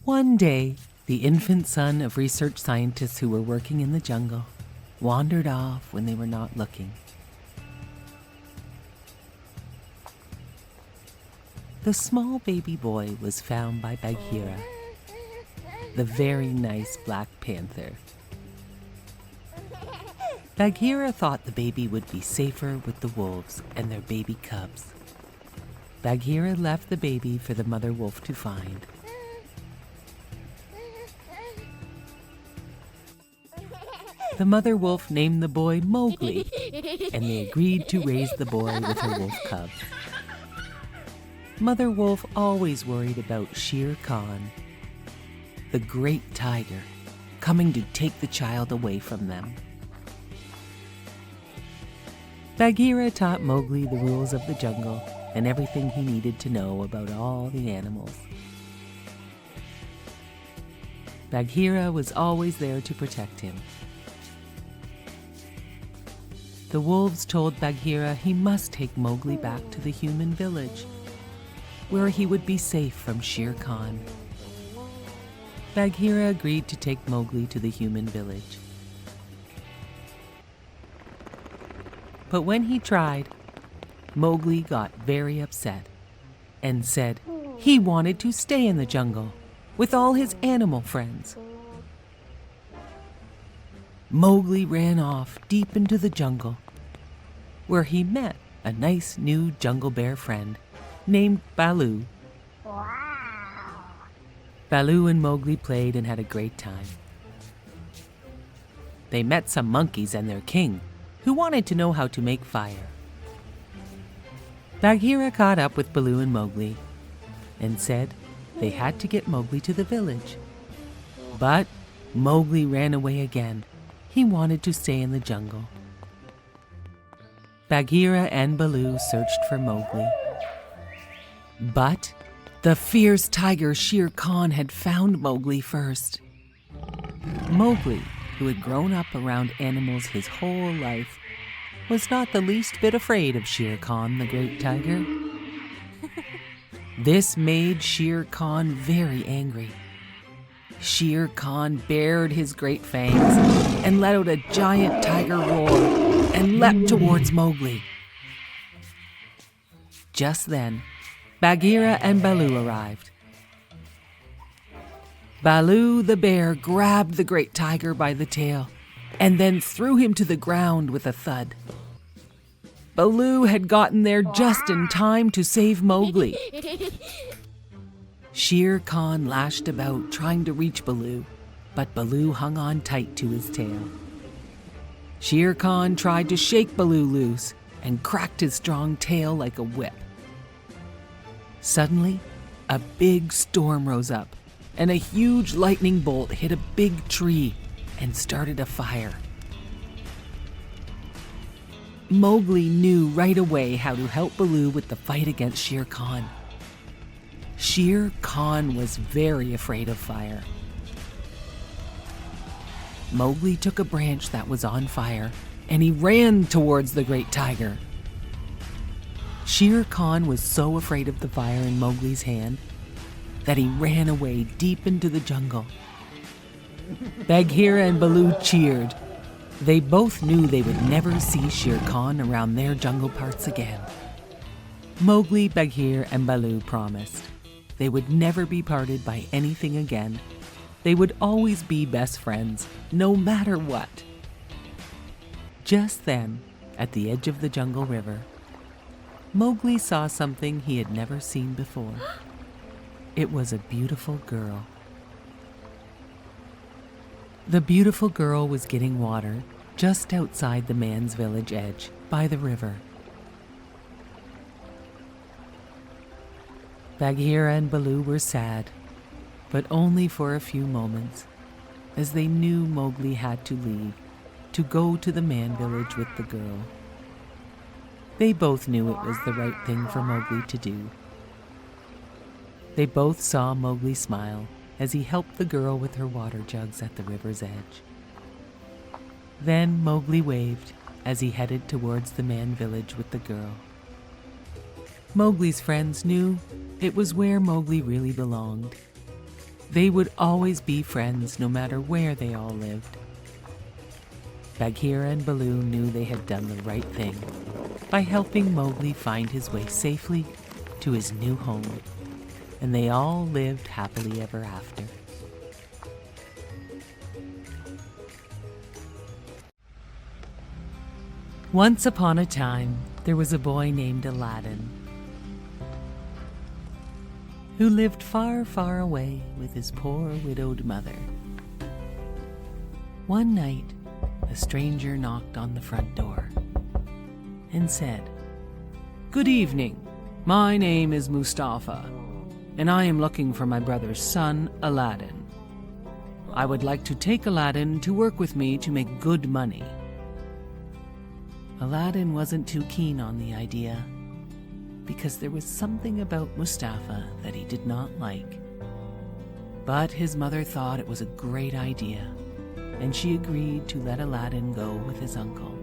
One day, the infant son of research scientists who were working in the jungle wandered off when they were not looking. The small baby boy was found by Bagheera, the very nice Black Panther. Bagheera thought the baby would be safer with the wolves and their baby cubs. Bagheera left the baby for the mother wolf to find. The mother wolf named the boy Mowgli, and they agreed to raise the boy with her wolf cubs. Mother wolf always worried about Shere Khan, the great tiger, coming to take the child away from them. Bagheera taught Mowgli the rules of the jungle and everything he needed to know about all the animals. Bagheera was always there to protect him. The wolves told Bagheera he must take Mowgli back to the human village, where he would be safe from Shere Khan. Bagheera agreed to take Mowgli to the human village. But when he tried, Mowgli got very upset and said he wanted to stay in the jungle with all his animal friends. Mowgli ran off deep into the jungle, where he met a nice new jungle bear friend named Baloo. Baloo and Mowgli played and had a great time. They met some monkeys and their king, who wanted to know how to make fire. Bagheera caught up with Baloo and Mowgli and said they had to get Mowgli to the village. But Mowgli ran away again. He wanted to stay in the jungle. Bagheera and Baloo searched for Mowgli. But the fierce tiger Shere Khan had found Mowgli first. Mowgli, who had grown up around animals his whole life, was not the least bit afraid of Shere Khan, the great tiger. This made Shere Khan very angry. Shere Khan bared his great fangs and let out a giant tiger roar and leapt towards Mowgli. Just then, Bagheera and Baloo arrived. Baloo the bear grabbed the great tiger by the tail and then threw him to the ground with a thud. Baloo had gotten there just in time to save Mowgli. Shere Khan lashed about trying to reach Baloo, but Baloo hung on tight to his tail. Shere Khan tried to shake Baloo loose and cracked his strong tail like a whip. Suddenly, a big storm rose up, and a huge lightning bolt hit a big tree and started a fire. Mowgli knew right away how to help Baloo with the fight against Shere Khan. Shere Khan was very afraid of fire. Mowgli took a branch that was on fire and he ran towards the great tiger. Shere Khan was so afraid of the fire in Mowgli's hand that he ran away deep into the jungle. Bagheera and Baloo cheered. They both knew they would never see Shere Khan around their jungle parts again. Mowgli, Bagheera, and Baloo promised they would never be parted by anything again. They would always be best friends, no matter what. Just then, at the edge of the jungle river, Mowgli saw something he had never seen before. It was a beautiful girl. The beautiful girl was getting water just outside the man's village edge by the river. Bagheera and Baloo were sad, but only for a few moments, as they knew Mowgli had to leave to go to the man village with the girl. They both knew it was the right thing for Mowgli to do. They both saw Mowgli smile as he helped the girl with her water jugs at the river's edge. Then Mowgli waved as he headed towards the man village with the girl. Mowgli's friends knew it was where Mowgli really belonged. They would always be friends no matter where they all lived. Bagheera and Baloo knew they had done the right thing by helping Mowgli find his way safely to his new home, and they all lived happily ever after. Once upon a time, there was a boy named Aladdin who lived far, far away with his poor widowed mother. One night, a stranger knocked on the front door and said, "Good evening. My name is Mustafa, and I am looking for my brother's son, Aladdin. I would like to take Aladdin to work with me to make good money." Aladdin wasn't too keen on the idea, because there was something about Mustafa that he did not like. But his mother thought it was a great idea, and she agreed to let Aladdin go with his uncle.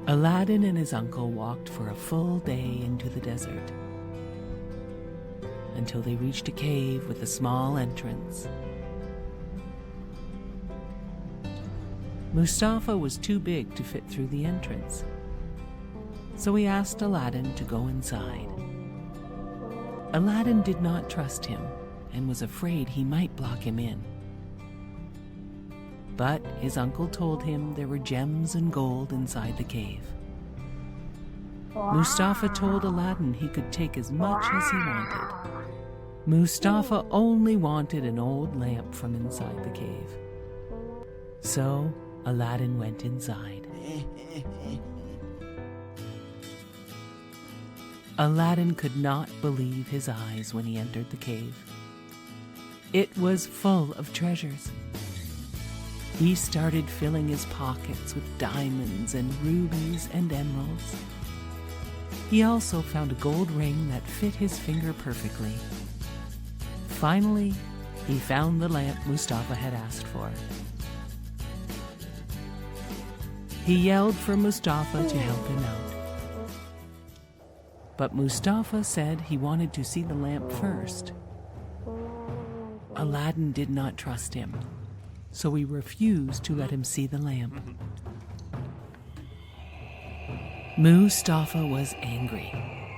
Aladdin and his uncle walked for a full day into the desert, until they reached a cave with a small entrance. Mustafa was too big to fit through the entrance, so he asked Aladdin to go inside. Aladdin did not trust him and was afraid he might block him in. But his uncle told him there were gems and gold inside the cave. Mustafa told Aladdin he could take as much as he wanted. Mustafa only wanted an old lamp from inside the cave. So Aladdin went inside. Aladdin could not believe his eyes when he entered the cave. It was full of treasures. He started filling his pockets with diamonds and rubies and emeralds. He also found a gold ring that fit his finger perfectly. Finally, he found the lamp Mustafa had asked for. He yelled for Mustafa to help him out. But Mustafa said he wanted to see the lamp first. Aladdin did not trust him, so he refused to let him see the lamp. Mustafa was angry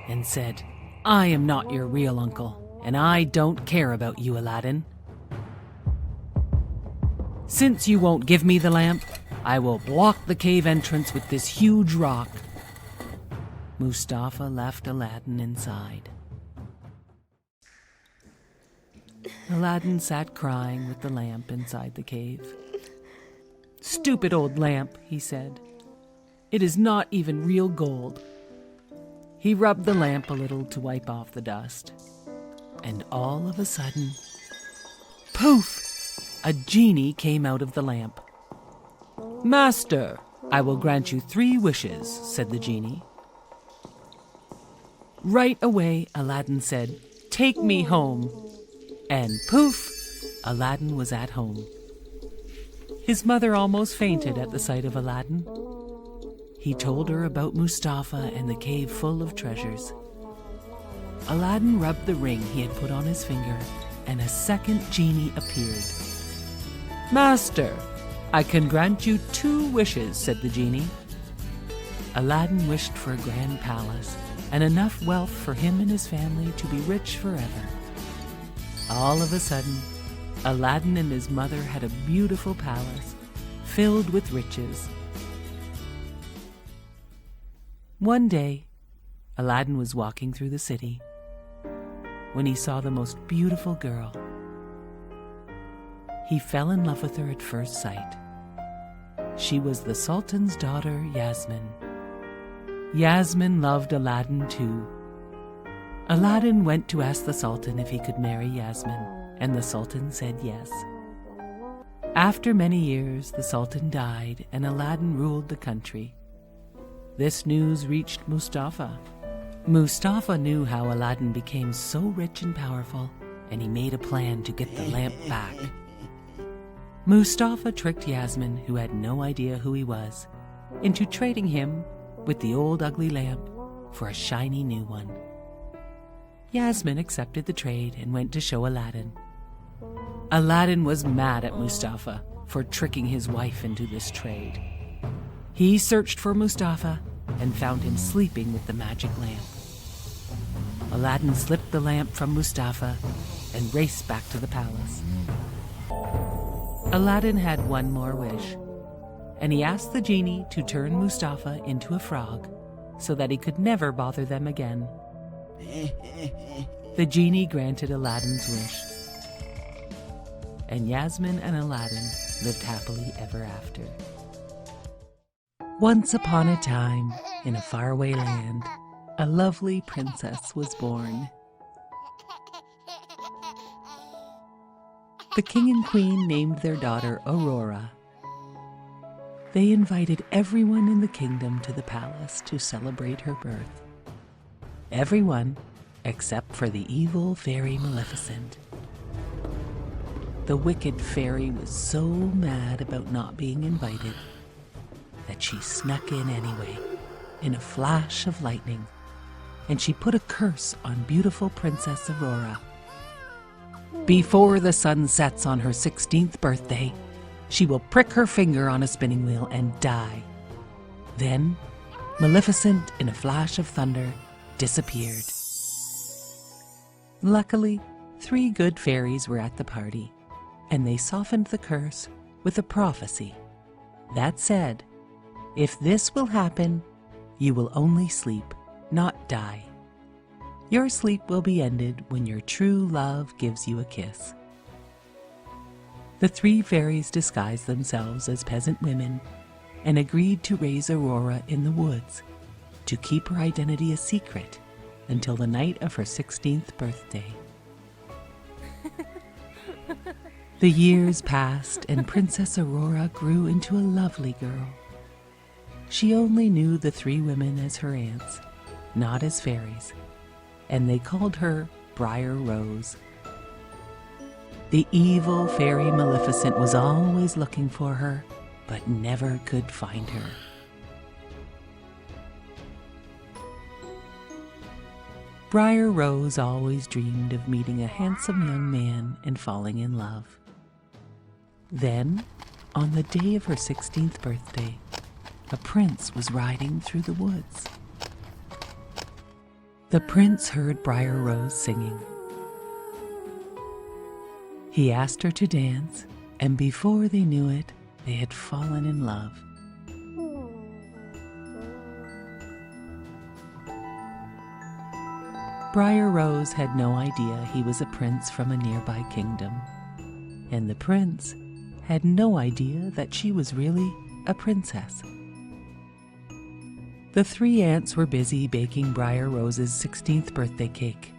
and said, "I am not your real uncle, and I don't care about you, Aladdin. Since you won't give me the lamp, I will block the cave entrance with this huge rock." Mustafa left Aladdin inside. Aladdin sat crying with the lamp inside the cave. "Stupid old lamp," he said. "It is not even real gold." He rubbed the lamp a little to wipe off the dust. And all of a sudden, poof! A genie came out of the lamp. "Master, I will grant you 3 wishes," said the genie. Right away, Aladdin said, "Take me home." And poof, Aladdin was at home. His mother almost fainted at the sight of Aladdin. He told her about Mustafa and the cave full of treasures. Aladdin rubbed the ring he had put on his finger, and a second genie appeared. "Master, I can grant you 2 wishes," said the genie. Aladdin wished for a grand palace and enough wealth for him and his family to be rich forever. All of a sudden, Aladdin and his mother had a beautiful palace filled with riches. One day, Aladdin was walking through the city when he saw the most beautiful girl. He fell in love with her at first sight. She was the Sultan's daughter, Yasmin. Yasmin loved Aladdin too. Aladdin went to ask the Sultan if he could marry Yasmin, and the Sultan said yes. After many years, the Sultan died, and Aladdin ruled the country. This news reached Mustafa. Mustafa knew how Aladdin became so rich and powerful, and he made a plan to get the lamp back. Mustafa tricked Yasmin, who had no idea who he was, into trading him with the old ugly lamp for a shiny new one. Yasmin accepted the trade and went to show Aladdin. Aladdin was mad at Mustafa for tricking his wife into this trade. He searched for Mustafa and found him sleeping with the magic lamp. Aladdin slipped the lamp from Mustafa and raced back to the palace. Aladdin had one more wish, and he asked the genie to turn Mustafa into a frog so that he could never bother them again. The genie granted Aladdin's wish, and Yasmin and Aladdin lived happily ever after. Once upon a time, in a faraway land, a lovely princess was born. The king and queen named their daughter Aurora. They invited everyone in the kingdom to the palace to celebrate her birth. Everyone except for the evil fairy Maleficent. The wicked fairy was so mad about not being invited that she snuck in anyway, in a flash of lightning, and she put a curse on beautiful Princess Aurora. Before the sun sets on her 16th birthday, she will prick her finger on a spinning wheel and die. Then, Maleficent, in a flash of thunder, disappeared. Luckily, 3 good fairies were at the party, and they softened the curse with a prophecy that said, "If this will happen, you will only sleep, not die. Your sleep will be ended when your true love gives you a kiss." The 3 fairies disguised themselves as peasant women and agreed to raise Aurora in the woods to keep her identity a secret until the night of her 16th birthday. The years passed and Princess Aurora grew into a lovely girl. She only knew the 3 women as her aunts, not as fairies, and they called her Briar Rose. The evil fairy Maleficent was always looking for her, but never could find her. Briar Rose always dreamed of meeting a handsome young man and falling in love. Then, on the day of her 16th birthday, a prince was riding through the woods. The prince heard Briar Rose singing. He asked her to dance, and before they knew it, they had fallen in love. Briar Rose had no idea he was a prince from a nearby kingdom, and the prince had no idea that she was really a princess. The 3 aunts were busy baking Briar Rose's 16th birthday cake.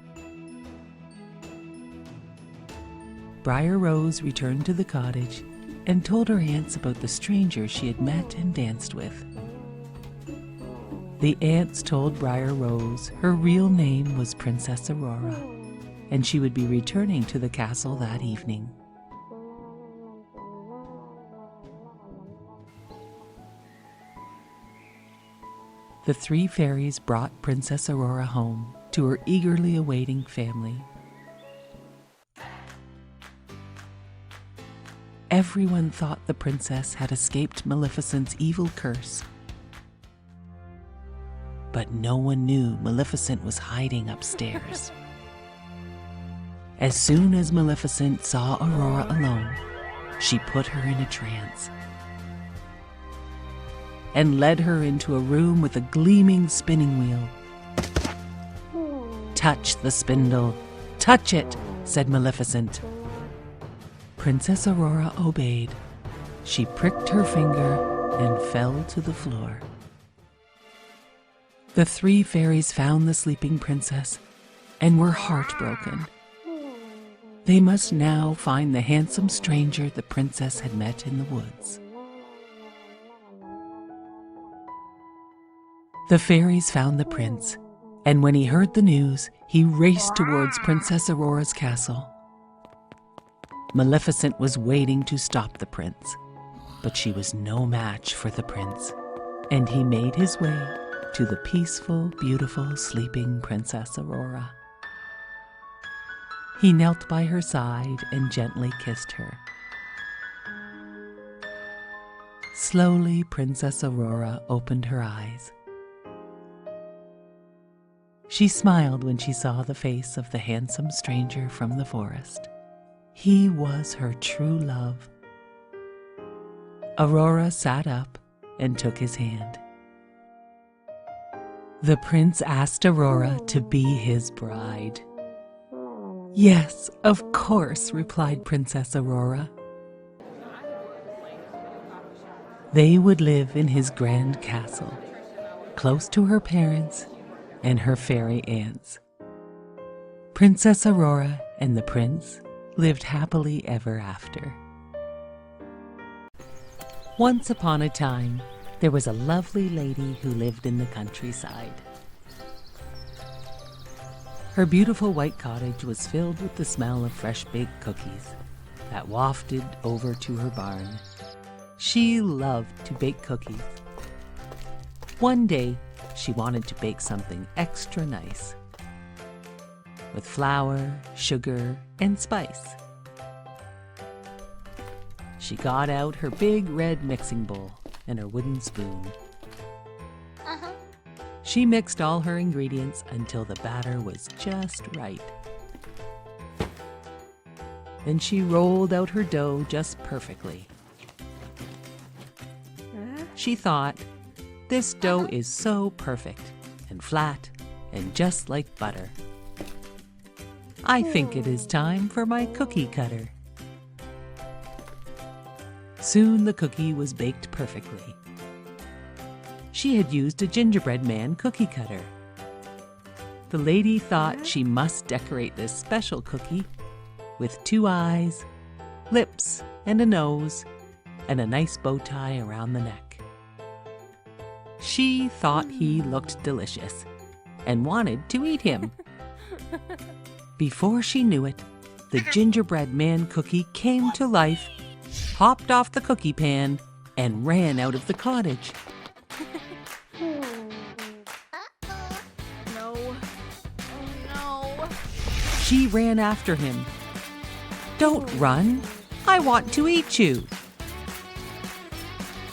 Briar Rose returned to the cottage and told her aunts about the stranger she had met and danced with. The aunts told Briar Rose her real name was Princess Aurora, and she would be returning to the castle that evening. The 3 fairies brought Princess Aurora home to her eagerly awaiting family. Everyone thought the princess had escaped Maleficent's evil curse. But no one knew Maleficent was hiding upstairs. As soon as Maleficent saw Aurora alone, she put her in a trance and led her into a room with a gleaming spinning wheel. "Touch the spindle, touch it," said Maleficent. Princess Aurora obeyed. She pricked her finger and fell to the floor. The 3 fairies found the sleeping princess and were heartbroken. They must now find the handsome stranger the princess had met in the woods. The fairies found the prince, and when he heard the news, he raced towards Princess Aurora's castle. Maleficent was waiting to stop the prince, but she was no match for the prince, and he made his way to the peaceful, beautiful, sleeping Princess Aurora. He knelt by her side and gently kissed her. Slowly, Princess Aurora opened her eyes. She smiled when she saw the face of the handsome stranger from the forest. He was her true love. Aurora sat up and took his hand. The prince asked Aurora to be his bride. "Yes, of course," replied Princess Aurora. They would live in his grand castle, close to her parents and her fairy aunts. Princess Aurora and the prince lived happily ever after. Once upon a time, there was a lovely lady who lived in the countryside. Her beautiful white cottage was filled with the smell of fresh baked cookies that wafted over to her barn. She loved to bake cookies. One day, she wanted to bake something extra nice with flour, sugar, and spice. She got out her big red mixing bowl and her wooden spoon. She mixed all her ingredients until the batter was just right. Then she rolled out her dough just perfectly. She thought, "This dough is so perfect and flat and just like butter. I think it is time for my cookie cutter." Soon the cookie was baked perfectly. She had used a gingerbread man cookie cutter. The lady thought she must decorate this special cookie with 2 eyes, lips, and a nose, and a nice bow tie around the neck. She thought he looked delicious and wanted to eat him. Before she knew it, the gingerbread man cookie came to life, hopped off the cookie pan, and ran out of the cottage. No. Oh no. She ran after him. "Don't run! I want to eat you!"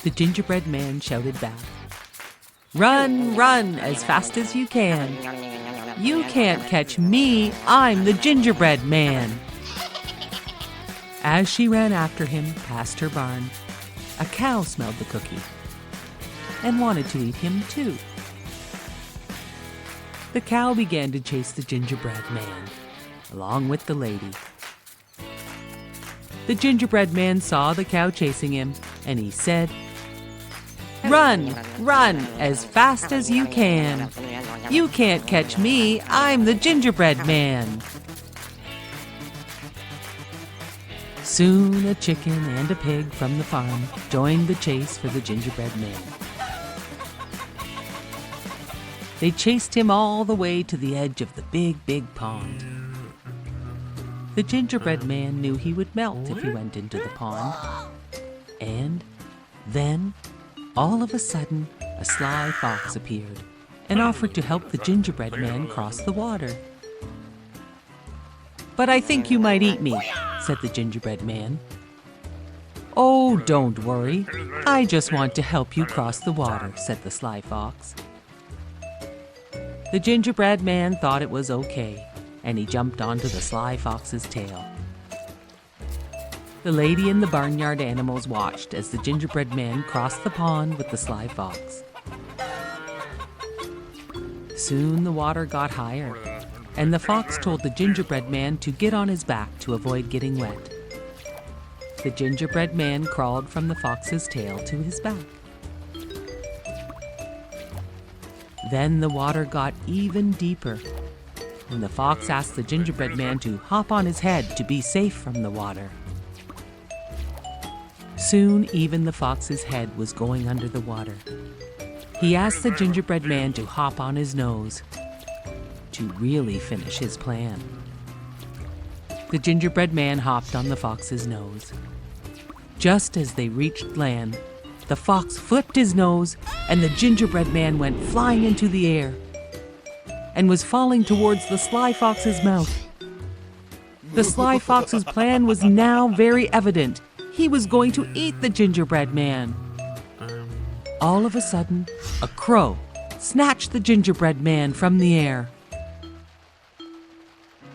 The gingerbread man shouted back, "Run, run as fast as you can. You can't catch me, I'm the gingerbread man." As she ran after him past her barn, a cow smelled the cookie and wanted to eat him too. The cow began to chase the gingerbread man, along with the lady. The gingerbread man saw the cow chasing him, and he said, "Run, run as fast as you can. You can't catch me, I'm the gingerbread man." Soon a chicken and a pig from the farm joined the chase for the gingerbread man. They chased him all the way to the edge of the big pond. The gingerbread man knew he would melt if he went into the pond. And then, all of a sudden, a sly fox appeared and offered to help the gingerbread man cross the water. "But I think you might eat me," said the gingerbread man. "Oh, don't worry. I just want to help you cross the water," said the sly fox. The gingerbread man thought it was okay, and he jumped onto the sly fox's tail. The lady and the barnyard animals watched as the gingerbread man crossed the pond with the sly fox. Soon the water got higher, and the fox told the gingerbread man to get on his back to avoid getting wet. The gingerbread man crawled from the fox's tail to his back. Then the water got even deeper, and the fox asked the gingerbread man to hop on his head to be safe from the water. Soon even the fox's head was going under the water. He asked the gingerbread man to hop on his nose to really finish his plan. The gingerbread man hopped on the fox's nose. Just as they reached land, the fox flipped his nose, and the gingerbread man went flying into the air and was falling towards the sly fox's mouth. The sly fox's plan was now very evident. He was going to eat the gingerbread man. All of a sudden, a crow snatched the gingerbread man from the air.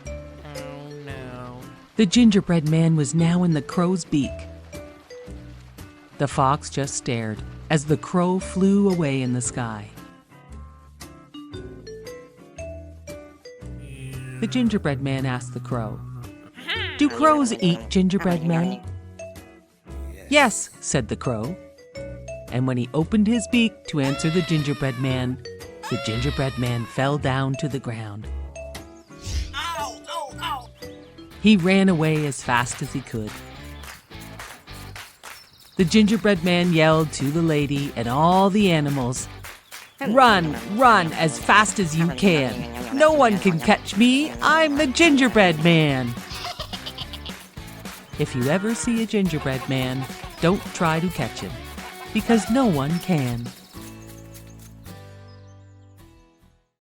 Oh no. The gingerbread man was now in the crow's beak. The fox just stared as the crow flew away in the sky. The gingerbread man asked the crow, "Do crows eat gingerbread men?" "Yes," said the crow. And when he opened his beak to answer the gingerbread man fell down to the ground. Ow, ow, ow. He ran away as fast as he could. The gingerbread man yelled to the lady and all the animals, "Run, run as fast as you can. No one can catch me. I'm the gingerbread man." If you ever see a gingerbread man, don't try to catch him, because no one can.